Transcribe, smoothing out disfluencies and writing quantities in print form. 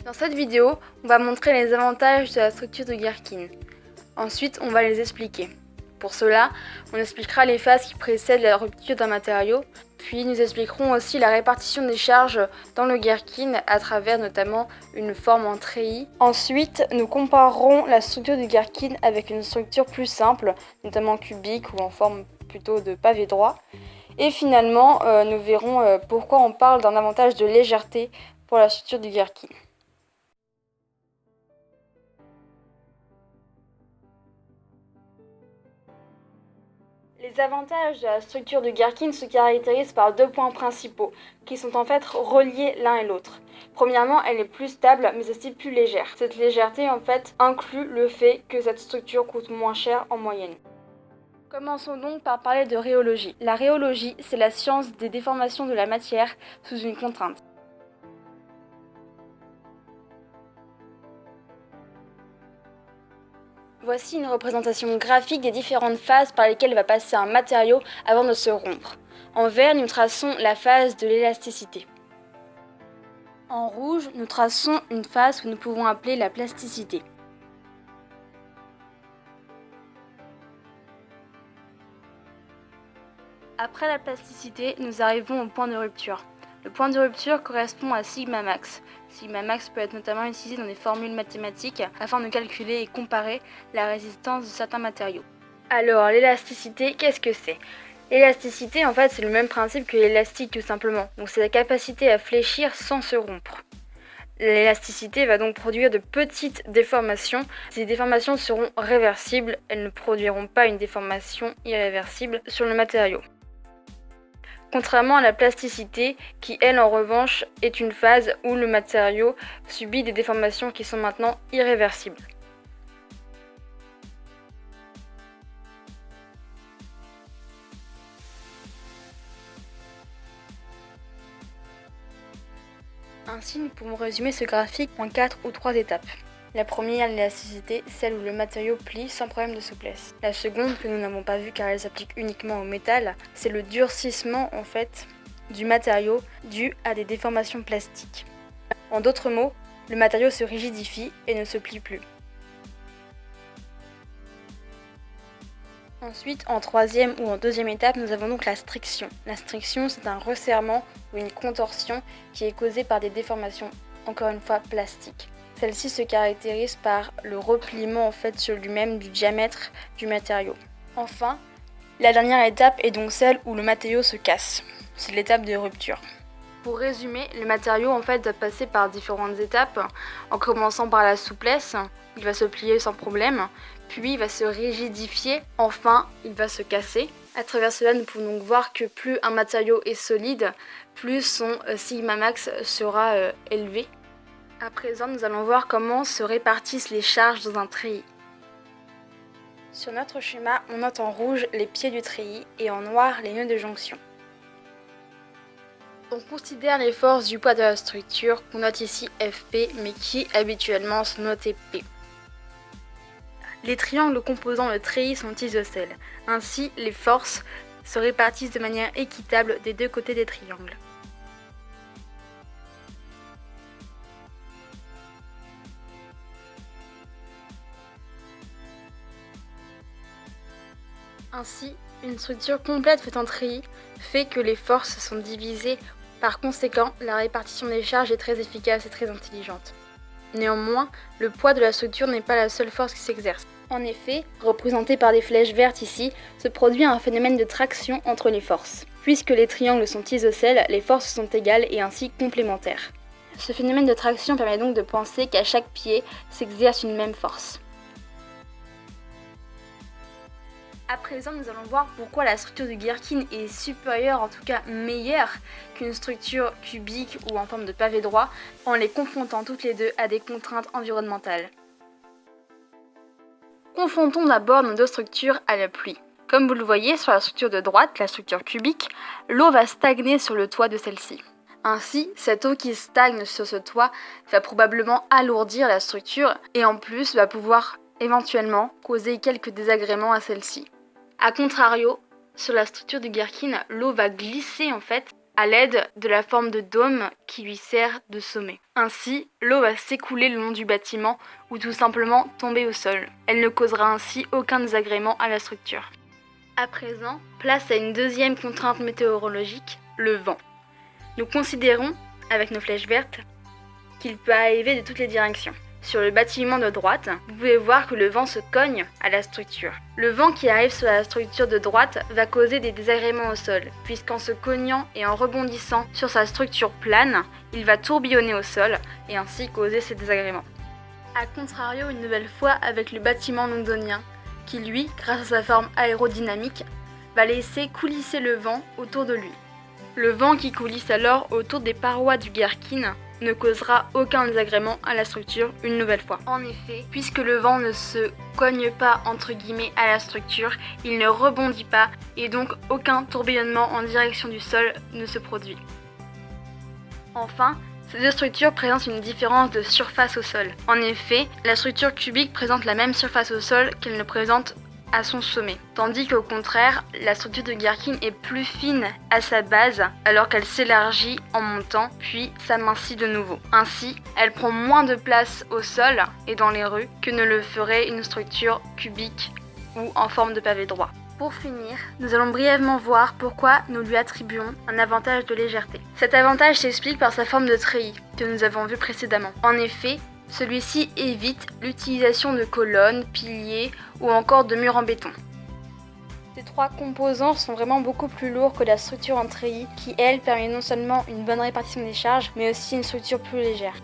Dans cette vidéo, on va montrer les avantages de la structure de Guerkin. Ensuite, on va les expliquer. Pour cela, on expliquera les phases qui précèdent la rupture d'un matériau, puis nous expliquerons aussi la répartition des charges dans le Guerkin à travers notamment une forme en treillis. Ensuite, nous comparerons la structure du Guerkin avec une structure plus simple, notamment cubique ou en forme plutôt de pavé droit. Et finalement, nous verrons pourquoi on parle d'un avantage de légèreté pour la structure du Guerkin. Les avantages de la structure de Guerkin se caractérisent par deux points principaux, qui sont en fait reliés l'un et l'autre. Premièrement, elle est plus stable, mais aussi plus légère. Cette légèreté en fait inclut le fait que cette structure coûte moins cher en moyenne. Commençons donc par parler de rhéologie. La rhéologie, c'est la science des déformations de la matière sous une contrainte. Voici une représentation graphique des différentes phases par lesquelles va passer un matériau avant de se rompre. En vert, nous traçons la phase de l'élasticité. En rouge, nous traçons une phase que nous pouvons appeler la plasticité. Après la plasticité, nous arrivons au point de rupture. Le point de rupture correspond à sigma max. Sigma max peut être notamment utilisé dans des formules mathématiques afin de calculer et comparer la résistance de certains matériaux. Alors, l'élasticité, qu'est-ce que c'est ? L'élasticité, en fait, c'est le même principe que l'élastique tout simplement. Donc c'est la capacité à fléchir sans se rompre. L'élasticité va donc produire de petites déformations. Ces déformations seront réversibles, elles ne produiront pas une déformation irréversible sur le matériau. Contrairement à la plasticité, qui elle en revanche est une phase où le matériau subit des déformations qui sont maintenant irréversibles. Ainsi, nous pouvons résumer ce graphique en 4 ou 3 étapes. La première, l'élasticité, celle où le matériau plie sans problème de souplesse. La seconde, que nous n'avons pas vue car elle s'applique uniquement au métal, c'est le durcissement en fait du matériau dû à des déformations plastiques. En d'autres mots, le matériau se rigidifie et ne se plie plus. Ensuite, en troisième ou en deuxième étape, nous avons donc la striction. La striction, c'est un resserrement ou une contorsion qui est causée par des déformations, encore une fois, plastiques. Celle-ci se caractérise par le repliement en fait sur lui-même du diamètre du matériau. Enfin, la dernière étape est donc celle où le matériau se casse. C'est l'étape de rupture. Pour résumer, le matériau en fait va passer par différentes étapes, en commençant par la souplesse, il va se plier sans problème, puis il va se rigidifier, enfin il va se casser. À travers cela, nous pouvons donc voir que plus un matériau est solide, plus son sigma max sera élevé. À présent, nous allons voir comment se répartissent les charges dans un treillis. Sur notre schéma, on note en rouge les pieds du treillis et en noir les nœuds de jonction. On considère les forces du poids de la structure qu'on note ici Fp, mais qui habituellement sont notées P. Les triangles composant le treillis sont isocèles. Ainsi, les forces se répartissent de manière équitable des deux côtés des triangles. Ainsi, une structure complète faite en treillis fait que les forces sont divisées. Par conséquent, la répartition des charges est très efficace et très intelligente. Néanmoins, le poids de la structure n'est pas la seule force qui s'exerce. En effet, représenté par des flèches vertes ici, se produit un phénomène de traction entre les forces. Puisque les triangles sont isocèles, les forces sont égales et ainsi complémentaires. Ce phénomène de traction permet donc de penser qu'à chaque pied s'exerce une même force. À présent, nous allons voir pourquoi la structure de Guerkin est supérieure, en tout cas meilleure, qu'une structure cubique ou en forme de pavé droit, en les confrontant toutes les deux à des contraintes environnementales. Confrontons d'abord nos deux structures à la pluie. Comme vous le voyez sur la structure de droite, la structure cubique, l'eau va stagner sur le toit de celle-ci. Ainsi, cette eau qui stagne sur ce toit va probablement alourdir la structure et en plus va pouvoir éventuellement causer quelques désagréments à celle-ci. A contrario, sur la structure de Guerkin, l'eau va glisser en fait à l'aide de la forme de dôme qui lui sert de sommet. Ainsi, l'eau va s'écouler le long du bâtiment ou tout simplement tomber au sol. Elle ne causera ainsi aucun désagrément à la structure. À présent, place à une deuxième contrainte météorologique, le vent. Nous considérons, avec nos flèches vertes, qu'il peut arriver de toutes les directions. Sur le bâtiment de droite, vous pouvez voir que le vent se cogne à la structure. Le vent qui arrive sur la structure de droite va causer des désagréments au sol, puisqu'en se cognant et en rebondissant sur sa structure plane, il va tourbillonner au sol et ainsi causer ces désagréments. A contrario, une nouvelle fois avec le bâtiment londonien, qui lui, grâce à sa forme aérodynamique, va laisser coulisser le vent autour de lui. Le vent qui coulisse alors autour des parois du Gherkin ne causera aucun désagrément à la structure une nouvelle fois. En effet, puisque le vent ne se cogne pas entre guillemets à la structure, il ne rebondit pas et donc aucun tourbillonnement en direction du sol ne se produit. Enfin, ces deux structures présentent une différence de surface au sol. En effet, la structure cubique présente la même surface au sol qu'elle ne présente à son sommet, tandis qu'au contraire, la structure de Gherkin est plus fine à sa base alors qu'elle s'élargit en montant puis s'amincit de nouveau. Ainsi, elle prend moins de place au sol et dans les rues que ne le ferait une structure cubique ou en forme de pavé droit. Pour finir, nous allons brièvement voir pourquoi nous lui attribuons un avantage de légèreté. Cet avantage s'explique par sa forme de treillis que nous avons vu précédemment. En effet, celui-ci évite l'utilisation de colonnes, piliers ou encore de murs en béton. Ces trois composants sont vraiment beaucoup plus lourds que la structure en treillis qui, elle, permet non seulement une bonne répartition des charges, mais aussi une structure plus légère.